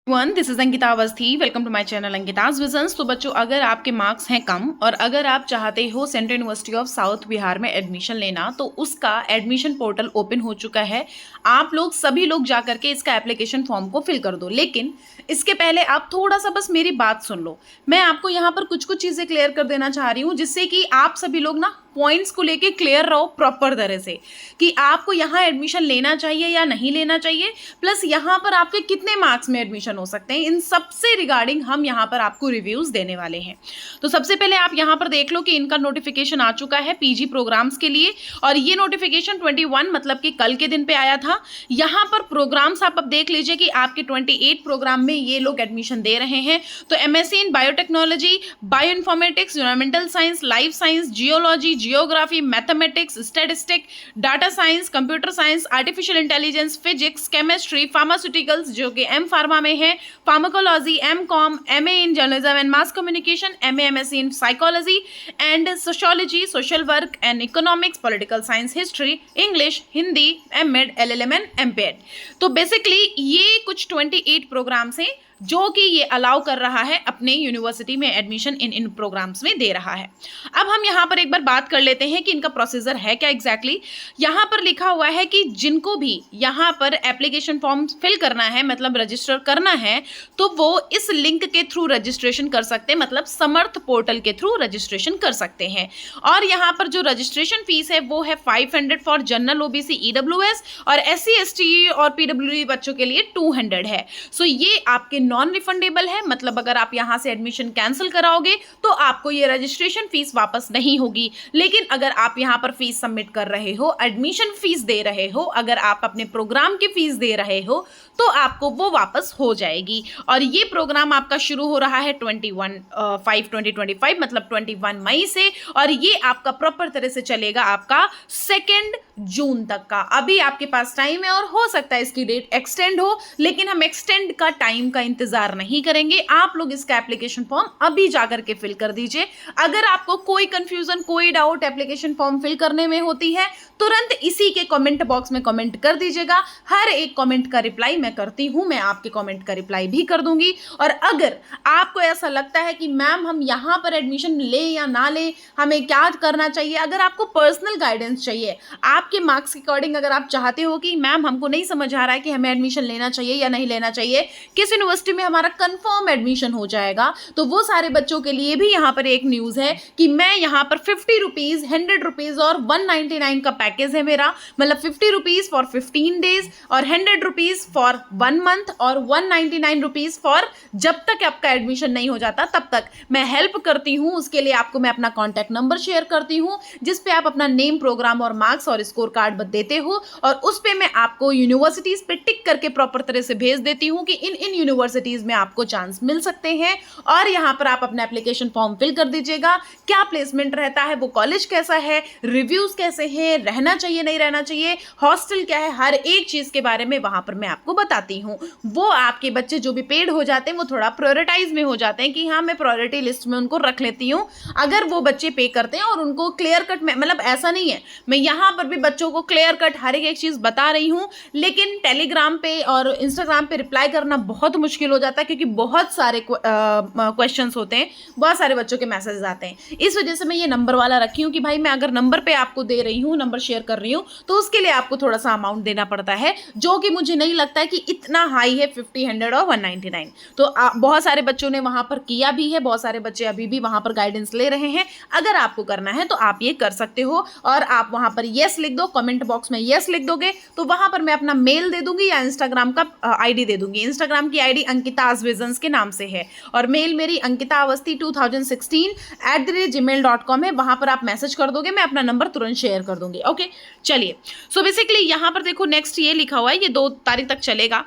This is Ankita Awasthi. Welcome to my channel Ankita's visions. तो बच्चों, अगर आपके मार्क्स हैं कम और अगर आप चाहते हो central university of south Bihar में एडमिशन लेना, तो उसका एडमिशन पोर्टल ओपन हो चुका है। आप लोग सभी लोग जा करके इसका एप्लीकेशन फॉर्म को फिल कर दो। लेकिन इसके पहले आप थोड़ा सा बस मेरी बात सुन लो। मैं आपको यहाँ पर कुछ कुछ चीज़ें क्लियर कर देना चाह रही हूँ, जिससे कि आप सभी लोग ना पॉइंट्स को लेके क्लियर रहो प्रॉपर तरह से कि आपको यहाँ एडमिशन लेना चाहिए या नहीं लेना चाहिए, प्लस यहाँ पर आपके कितने मार्क्स में एडमिशन हो सकते हैं। इन सब से रिगार्डिंग हम यहाँ पर आपको रिव्यूज देने वाले हैं। तो सबसे पहले आप यहाँ पर देख लो कि इनका नोटिफिकेशन आ चुका है पीजी प्रोग्राम्स के लिए, और ये नोटिफिकेशन 21 मतलब कि कल के दिन पे आया था। यहाँ पर प्रोग्राम्स आप अब देख लीजिए कि आपके 28 प्रोग्राम में ये लोग एडमिशन दे रहे हैं। तो MSc in biotechnology, bio informatics, environmental science, life science, geology, geography, mathematics, statistic, data science, computer science, artificial intelligence, physics, chemistry, pharmaceuticals जो कि एम फार्मा में है, pharmacology, M com, MA in journalism and mass communication, MA MSc in psychology and sociology, social work and economics, political science, history, English, Hindi, MEd, LLM and MPEd. तो basically ये कुछ 28 programmes हैं जो कि ये allow कर रहा है अपने यूनिवर्सिटी में एडमिशन इन प्रोग्राम्स में दे रहा है। अब हम यहाँ पर एक बार बात कर लेते हैं कि इनका प्रोसीजर है क्या एग्जैक्टली। यहाँ पर लिखा हुआ है कि जिनको भी यहाँ पर एप्लीकेशन फॉर्म फिल करना है, मतलब रजिस्टर करना है, तो वो इस लिंक के थ्रू रजिस्ट्रेशन कर सकते हैं, मतलब समर्थ पोर्टल के थ्रू रजिस्ट्रेशन कर सकते हैं। और यहाँ पर जो रजिस्ट्रेशन फीस है वो है 500 फॉर जनरल ओबीसी ईडब्ल्यूएस, और एससी एसटी और पीडब्ल्यूडी बच्चों के लिए 200 है। सो ये आपके नॉन रिफंडेबल है, मतलब अगर आप यहां से एडमिशन कैंसिल कराओगे तो आपको ये रजिस्ट्रेशन फीस वापस नहीं होगी। लेकिन अगर आप यहां पर फीस सबमिट कर रहे हो, एडमिशन फीस दे रहे हो, अगर आप अपने प्रोग्राम की फीस दे रहे हो, तो आपको वो वापस हो जाएगी। और ये प्रोग्राम आपका शुरू हो रहा है 21/5/2025 मतलब 21 मई से, और ये आपका प्रॉपर तरह से चलेगा आपका 2 जून तक का। अभी आपके पास टाइम है और हो सकता है इसकी डेट एक्सटेंड हो, लेकिन हम एक्सटेंड का टाइम का इंतजार नहीं करेंगे। आप लोग इसका एप्लीकेशन फॉर्म अभी जाकर के फिल कर दीजिए। अगर आपको कोई कंफ्यूजन, कोई डाउट एप्लीकेशन फॉर्म फिल करने में होती है, तुरंत इसी के कमेंट बॉक्स में कमेंट कर दीजिएगा। हर एक कमेंट का रिप्लाई मैं करती हूं, मैं आपके कमेंट का रिप्लाई भी कर दूंगी। और अगर आपको ऐसा लगता है कि मैम हम यहां पर एडमिशन ले या ना ले, हमें क्या करना चाहिए, अगर आपको पर्सनल गाइडेंस चाहिए आपके मार्क्स के अकॉर्डिंग, अगर आप चाहते हो कि मैम हमको नहीं समझ आ रहा है कि हमें एडमिशन लेना चाहिए या नहीं लेना चाहिए, किस यूनिवर्सिटी में हमारा कंफर्म एडमिशन हो जाएगा, तो वो सारे बच्चों के लिए भी यहाँ पर एक न्यूज़ है कि मैं यहाँ पर 50 रुपीज़, 100 रुपीज़ और 199 का पैकेज है मेरा, मतलब 50 रुपीज़ फॉर 15 डेज और 100 रुपीज़ फॉर 1 मंथ और 199 रुपीज़ फॉर जब तक आपका एडमिशन नहीं हो जाता तब तक मैं हेल्प करती हूँ। उसके लिए आपको मैं अपना कॉन्टैक्ट नंबर शेयर करती हूँ, जिस पे आप अपना नेम, प्रोग्राम और मार्क्स और स्कोर कार्ड देते हो, और उस पे मैं आपको यूनिवर्सिटीज पे टिक करके प्रॉपर तरह से भेज देती हूँ कि इन यूनिवर्सिटीज में आपको चांस मिल सकते हैं। और यहाँ पर आप अपना एप्लीकेशन फॉर्म फिल कर दीजिएगा। क्या प्लेसमेंट रहता है, वो कॉलेज कैसा है, रिव्यूज कैसे हैं, रहना चाहिए नहीं रहना चाहिए, हॉस्टल क्या है, हर एक चीज के बारे में वहां पर मैं आपको बताती हूँ। वो आपके बच्चे जो भी पेड हो जाते हैं वो थोड़ा प्रायोरिटाइज में हो जाते हैं कि हाँ मैं प्रायोरिटी लिस्ट में उनको रख लेती हूँ। अगर वो बच्चे पे करते हैं और उनको क्लियर कट में, मतलब ऐसा नहीं है, मैं यहाँ पर भी बच्चों को क्लियर कट हर एक चीज बता रही हूँ, लेकिन टेलीग्राम पे और इंस्टाग्राम पे रिप्लाई करना बहुत मुश्किल हो जाता है, क्योंकि बहुत सारे क्वेश्चंस होते हैं, बहुत सारे बच्चों के मैसेजेस आते हैं। इस वजह से मैं ये नंबर वाला रखी हूँ कि भाई मैं अगर नंबर पे आपको दे रही हूँ, नंबर शेयर कर रही हूँ, तो उसके लिए आपको थोड़ा सा अमाउंट देना पड़ता है, जो कि मुझे नहीं लगता है कि इतना हाई है, 50, 100 और 199। तो बहुत सारे बच्चों ने वहां पर किया भी है, बहुत सारे बच्चे अभी भी वहां पर गाइडेंस ले रहे हैं। अगर आपको करना है तो आप ये कर सकते हो, और आप वहां पर यस लिख दो, कमेंट बॉक्स में यस लिख दोगे तो वहां पर मैं अपना मेल दे दूंगी या इंस्टाग्राम का आईडी दे दूंगी। इंस्टाग्राम की आईडी अंकिताज विजन्स के नाम से है, और मेल मेरी ankitaavasthi2016@gmail.com है। वहां पर आप मैसेज कर दोगे, मैं अपना नंबर तुरंत शेयर कर दूंगी। ओके, चलिए। सो बेसिकली यहां पर देखो नेक्स्ट ये लिखा हुआ है, ये 2 तारीख तक चलेगा।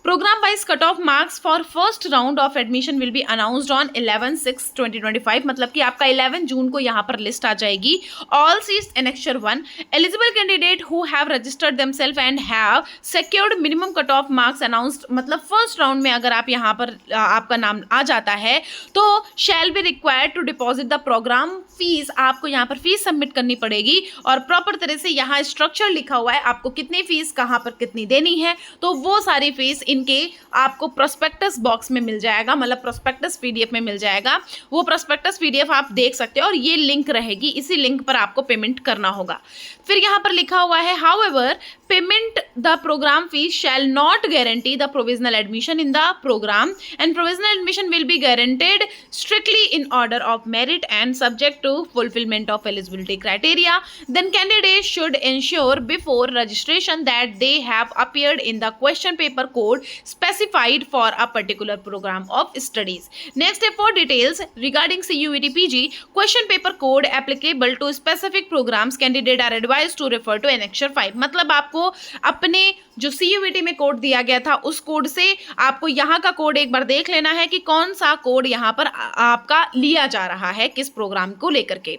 Program wise cutoff marks for first round of admission will be announced on 11/6/2025 मतलब कि आपका 11 जून को यहाँ पर लिस्ट आ जाएगी। All seats annexure 1 eligible candidate who have registered themselves and have secured minimum cutoff marks announced मतलब फर्स्ट राउंड में अगर आप यहाँ पर आपका नाम आ जाता है तो shall be required to deposit the program fees। आपको यहाँ पर फीस सबमिट करनी पड़ेगी, और प्रॉपर तरह से यहाँ स्ट्रक्चर लिखा हुआ है आपको कितनी फीस कहाँ पर कितनी देनी है, तो वो सारी फीस इनके आपको प्रोस्पेक्टस बॉक्स में मिल जाएगा, मतलब प्रोस्पेक्टस पीडीएफ में मिल जाएगा। वो प्रोस्पेक्टस पीडीएफ आप देख सकते हो और ये लिंक रहेगी, इसी लिंक पर आपको पेमेंट करना होगा। फिर यहाँ पर लिखा हुआ है however payment the programme fees shall not guarantee the provisional admission in the programme and provisional admission will be guaranteed strictly in order of merit and subject to fulfillment of eligibility criteria. Then candidates should ensure before registration that they have appeared in the question paper code specified for a particular program of studies. Next step for details regarding CUET PG question paper code applicable to specific programs, candidate are advised to refer to Annexure 5. मतलब आपको अपने जो CUET में code दिया गया था उस code से आपको यहाँ का कोड एक बार देख लेना है कि कौन सा कोड यहाँ पर आपका लिया जा रहा है किस प्रोग्राम को लेकर के।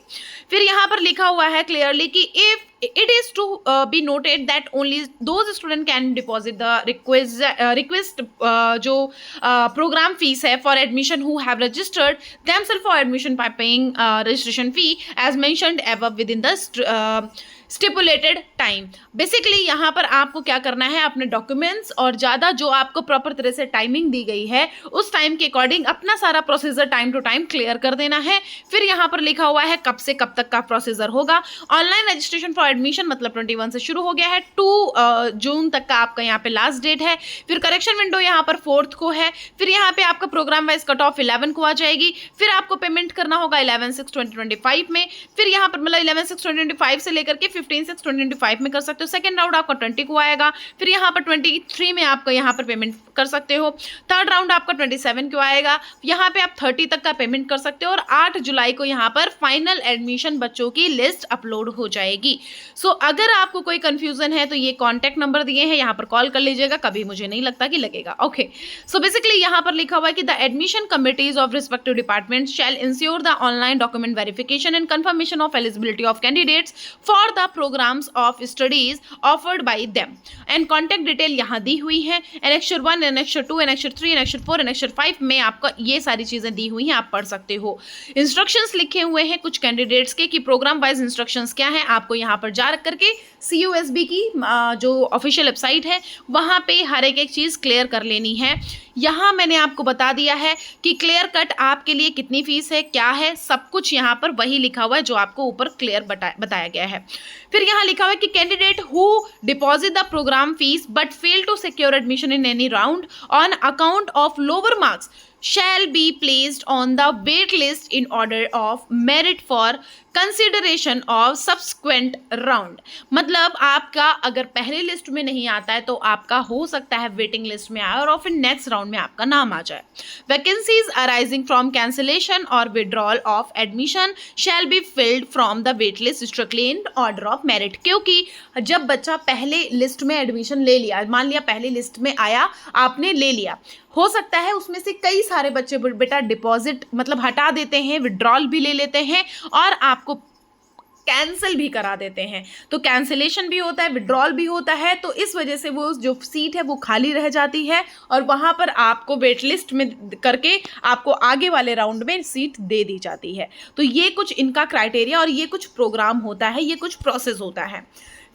फिर यहाँ पर लिखा हुआ है क्लियरली कि if it is to be noted that only those student can deposit the request जो program fees है for admission who have registered themselves for admission by paying registration fee as mentioned above within the stipulated time. Basically यहाँ पर आपको क्या करना है, अपने documents और ज़्यादा जो आपको प्रॉपर तरह से टाइमिंग दी गई है उस टाइम के अकॉर्डिंग अपना सारा procedure time to time clear कर देना है। फिर यहाँ पर लिखा हुआ है कब से कब तक का प्रोसीजर होगा। ऑनलाइन रजिस्ट्रेशन फॉर एडमिशन मतलब 21 से शुरू हो गया है, 2 जून तक का आपका यहाँ पे लास्ट डेट है। फिर करेक्शन विंडो यहाँ पर 4 को है। फिर यहाँ पे आपका प्रोग्राम वाइज कट ऑफ 11 को आ जाएगी। फिर आपको पेमेंट करना होगा 11/6/2025 में। फिर यहाँ पर मतलब 11/6/2025 से लेकर के 15/6/2025 में कर सकते हो। सेकंड राउंड आपका 20 को आएगा। फिर यहाँ पर 23 में आपको यहाँ पर पेमेंट कर सकते हो। थर्ड राउंड आपका 27 को आएगा। यहाँ पे आप 30 तक का पेमेंट कर सकते हो और 8 जुलाई को यहाँ पर फाइनल एडमिशन बच्चों की लिस्ट अपलोड हो जाएगी। सो अगर आपको कोई कंफ्यूजन है तो ये कॉन्टैक्ट नंबर दिए हैं, यहाँ पर कॉल कर लीजिएगा, कभी मुझे नहीं लगता कि लगेगा। ओके, सो बेसिकली यहाँ पर लिखा हुआ है कि the admission committees of respective departments shall ensure the online document verification and confirmation of eligibility of candidates for the programs of studies offered by them and contact detail यहाँ दी हुई है। Annexure 1, Annexure 2, Annexure 3, Annexure 4, Annexure 5 में आपका ये सारी चीज़ें दी हुई हैं, आप पढ़ सकते हो। इंस्ट्रक्शंस लिखे हुए हैं कुछ कैंडिडेट्स के कि प्रोग्राम वाइज इंस्ट्रक्शंस क्या है, आपको यहाँ पर जा करके CUSB की जो ऑफिशियल वेबसाइट है वहाँ पे हर एक चीज़ क्लियर कर लेनी है। यहाँ मैंने आपको बता दिया है कि क्लियर कट आपके लिए कितनी फीस है, क्या है, सब कुछ यहाँ पर वही लिखा हुआ है जो आपको ऊपर क्लियर बताया गया है। फिर यहाँ लिखा हुआ है कि candidate who deposit the programme fees but fail to secure admission in any round on account of lower marks shall be placed on the wait list in order of merit for consideration of subsequent round. मतलब आपका अगर पहले list में नहीं आता है तो आपका हो सकता है वेटिंग लिस्ट में आए और फिर नेक्स्ट राउंड में आपका नाम आ जाए। वैकेंसीज अराइजिंग फ्रॉम कैंसिलेशन और withdrawal of admission shall be filled from the wait list strictly in order of merit. क्योंकि जब बच्चा पहले लिस्ट में एडमिशन ले लिया, मान लिया पहली लिस्ट में आया, आपने ले लिया, हो सकता है उसमें से कई सारे बच्चे बेटा डिपॉजिट मतलब हटा देते हैं, विड्रॉल भी ले लेते हैं और आपको कैंसिल भी करा देते हैं। तो कैंसिलेशन भी होता है, विड्रॉल भी होता है, तो इस वजह से वो जो सीट है वो खाली रह जाती है और वहाँ पर आपको वेट लिस्ट में करके आपको आगे वाले राउंड में सीट दे दी जाती है। तो ये कुछ इनका क्राइटेरिया और ये कुछ प्रोग्राम होता है, ये कुछ प्रोसेस होता है।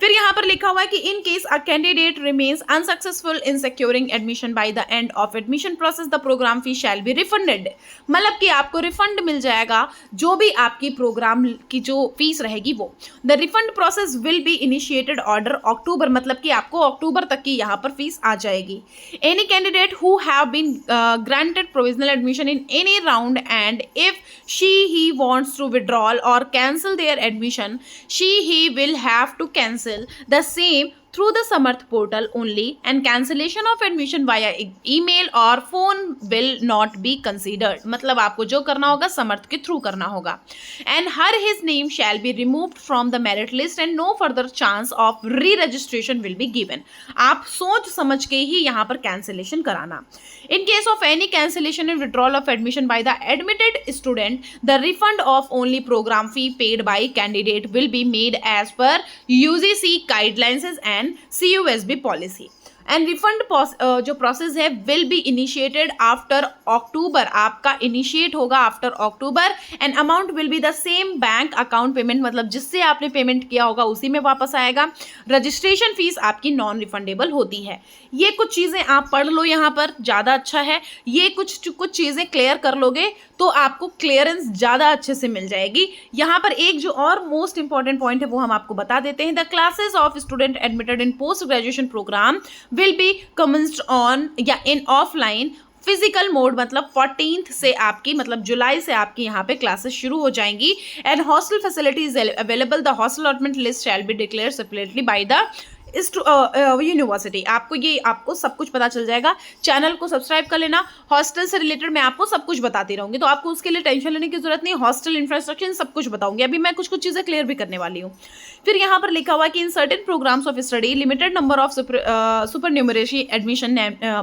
फिर यहाँ पर लिखा हुआ है कि in case a candidate remains unsuccessful in securing admission by the end of admission process the programme fee shall be refunded. मतलब कि आपको रिफंड मिल जाएगा जो भी आपकी प्रोग्राम की जो फीस रहेगी वो। The refund process will be initiated order October, मतलब कि आपको अक्टूबर तक की यहाँ पर फीस आ जाएगी। Any candidate who have been granted provisional admission in any round and if he wants to withdraw or cancel their admission, he will have to cancel the same through the Samarth portal only, and cancellation of admission via email or phone will not be considered। मतलब आपको जो करना होगा समर्थ के through करना होगा। and his name shall be removed from the merit list and no further chance of re-registration will be given। आप सोच समझ के ही यहाँ पर cancellation कराना। in case of any cancellation and withdrawal of admission by the admitted student, the refund of only program fee paid by candidate will be made as per UGC guidelines and CUSB policy। And refund जो process है will be initiated after अक्टूबर, आपका initiate होगा after October, and amount will be the same bank account payment, मतलब जिससे आपने payment किया होगा उसी में वापस आएगा। रजिस्ट्रेशन फीस आपकी नॉन रिफंडेबल होती है। ये कुछ चीज़ें आप पढ़ लो यहाँ पर, ज़्यादा अच्छा है। ये कुछ चीज़ें क्लियर कर लोगे तो आपको क्लियरेंस ज़्यादा अच्छे से मिल जाएगी। यहाँ पर एक जो और मोस्ट इंपॉर्टेंट पॉइंट है वो हम आपको बता देते हैं। The classes of student admitted in post graduation programme will be commenced on या इन ऑफलाइन फिजिकल मोड, मतलब 14th से आपकी, मतलब जुलाई से आपकी यहाँ पे क्लासेस शुरू हो जाएंगी। And hostel facility is available. The hostel allotment list shall be declare separately by the university. आपको सब कुछ पता चल जाएगा। चैनल को सब्सक्राइब कर लेना। हॉस्टल से रिलेटेड मैं आपको सब कुछ बताती रहूंगी, तो आपको उसके लिए टेंशन लेने की जरूरत नहीं। हॉस्टल इंफ्रास्ट्रक्चर सब कुछ बताऊंगी। अभी मैं कुछ चीज़ें क्लियर भी करने वाली हूँ। फिर यहाँ पर लिखा हुआ है कि in certain programmes of study limited number of supernumerary admission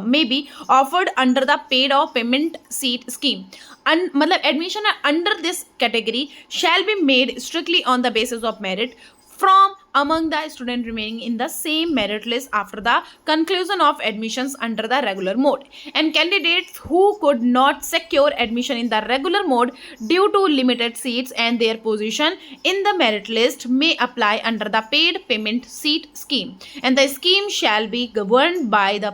may be offered under the paid of payment seat scheme. मतलब admission under this category shall be made strictly on the basis of merit from among the student remaining in the same merit list after the conclusion of admissions under the regular mode, and candidates who could not secure admission in the regular mode due to limited seats and their position in the merit list may apply under the paid payment seat scheme, and the scheme shall be governed by the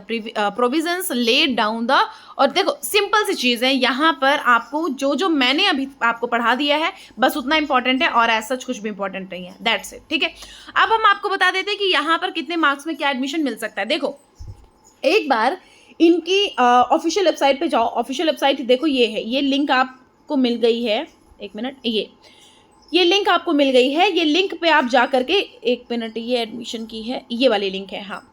provisions laid down the। और देखो simple सी चीज़ है, यहाँ पर आपको जो मैंने अभी आपको पढ़ा दिया है बस उतना इंपॉर्टेंट है, और ऐसा कुछ भी इंपॉर्टेंट नहीं है। दैट्स इट, ठीक है। अब हम आपको बता देते हैं कि यहाँ पर कितने मार्क्स में क्या एडमिशन मिल सकता है। देखो एक बार इनकी ऑफिशियल वेबसाइट पे जाओ। ऑफिशियल वेबसाइट देखो, ये है, ये लिंक आपको मिल गई है। एक मिनट, ये लिंक आपको मिल गई है। ये लिंक पे आप जा करके, एक मिनट, ये एडमिशन की है, ये वाली लिंक है। हाँ,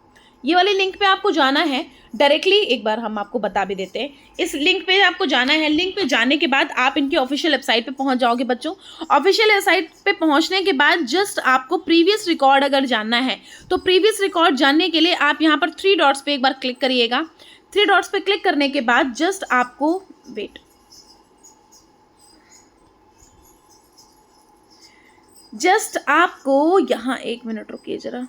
ये वाली लिंक पे आपको जाना है डायरेक्टली। एक बार हम आपको बता भी देते हैं, इस लिंक पे आपको जाना है। लिंक पे जाने के बाद आप इनकी ऑफिशियल वेबसाइट पे पहुंच जाओगे बच्चों। ऑफिशियल वेबसाइट पे पहुंचने के बाद जस्ट आपको प्रीवियस रिकॉर्ड अगर जानना है तो प्रीवियस रिकॉर्ड जानने के लिए आप यहाँ पर 3 डॉट्स पे एक बार क्लिक करिएगा। 3 डॉट्स पे क्लिक करने के बाद जस्ट आपको आपको यहाँ, एक मिनट रुकिए जरा,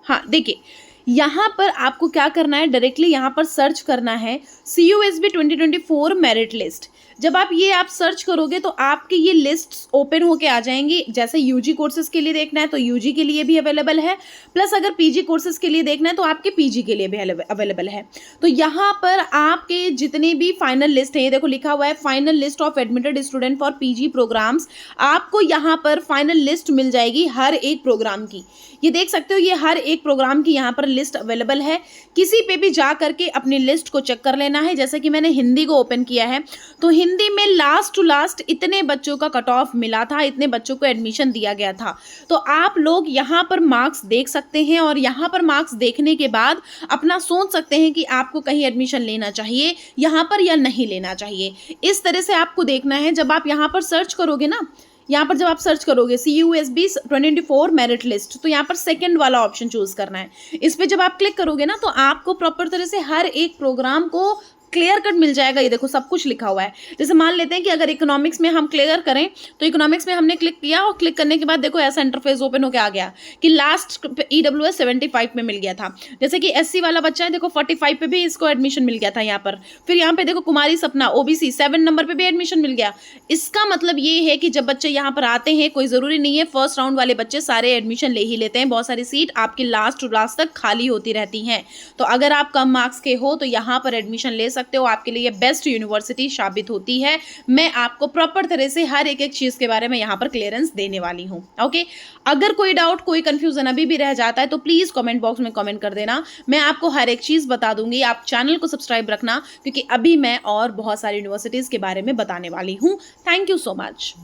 हाँ देखिए, यहाँ पर आपको क्या करना है, डायरेक्टली यहाँ पर सर्च करना है CUSB 2024 मेरिट लिस्ट। जब आप सर्च करोगे तो आपकी ये लिस्ट ओपन होके आ जाएंगी। जैसे यूजी कोर्सेज के लिए देखना है तो यूजी के लिए भी अवेलेबल है, प्लस अगर पीजी कोर्सेज के लिए देखना है तो आपके पीजी के लिए भी अवेलेबल है। तो यहाँ पर आपके जितने भी फाइनल लिस्ट है, ये देखो लिखा हुआ है final list of admitted student for PG programmes. आपको यहाँ पर फाइनल लिस्ट मिल जाएगी हर एक प्रोग्राम की। ये देख सकते हो, ये हर एक प्रोग्राम की यहाँ पर लिस्ट अवेलेबल है। किसी पे भी जा करके अपनी लिस्ट को चेक कर लेना है। जैसे कि मैंने हिंदी को ओपन किया है तो हिंदी में लास्ट टू लास्ट इतने बच्चों का कट ऑफ मिला था, इतने बच्चों को एडमिशन दिया गया था। तो आप लोग यहाँ पर मार्क्स देख सकते हैं और यहाँ पर मार्क्स देखने के बाद अपना सोच सकते हैं कि आपको कहीं एडमिशन लेना चाहिए यहाँ पर या नहीं लेना चाहिए। इस तरह से आपको देखना है। जब आप यहाँ पर सर्च करोगे ना, यहाँ पर जब आप सर्च करोगे CUSB 2024 मेरिट लिस्ट, तो यहाँ पर सेकंड वाला ऑप्शन चूज करना है। इस पे जब आप क्लिक करोगे ना तो आपको प्रॉपर तरह से हर एक प्रोग्राम को क्लियर कट मिल जाएगा। ये देखो सब कुछ लिखा हुआ है। जैसे मान लेते हैं कि अगर इकोनॉमिक्स में हम क्लियर करें तो इकोनॉमिक्स में हमने क्लिक किया और क्लिक करने के बाद देखो ऐसा इंटरफेस ओपन होकर आ गया कि लास्ट EWS 75 में मिल गया था। जैसे कि SC वाला बच्चा है, देखो 45 पे भी इसको एडमिशन मिल गया था यहाँ पर। फिर यहाँ पे देखो कुमारी सपना OBC 7 नंबर पे भी एडमिशन मिल गया। इसका मतलब ये है कि जब बच्चे यहाँ पर आते हैं, कोई ज़रूरी नहीं है फर्स्ट राउंड वाले बच्चे सारे एडमिशन ले ही लेते हैं। बहुत सारी सीट आपकी लास्ट टू लास्ट तक खाली होती रहती हैं। तो अगर आप कम मार्क्स के हो तो यहाँ पर एडमिशन ले सकते हो। आपके लिए बेस्ट यूनिवर्सिटी साबित होती है। मैं आपको प्रॉपर तरह से हर एक चीज़ के बारे में यहाँ पर क्लियरेंस देने वाली हूँ। ओके, अगर कोई डाउट, कोई कंफ्यूजन अभी भी रह जाता है तो प्लीज़ कमेंट बॉक्स में कमेंट कर देना। मैं आपको हर एक चीज़ बता दूंगी। आप चैनल को सब्सक्राइब रखना, क्योंकि अभी मैं और बहुत सारी यूनिवर्सिटीज़ के बारे में बताने वाली हूँ। Thank you so much.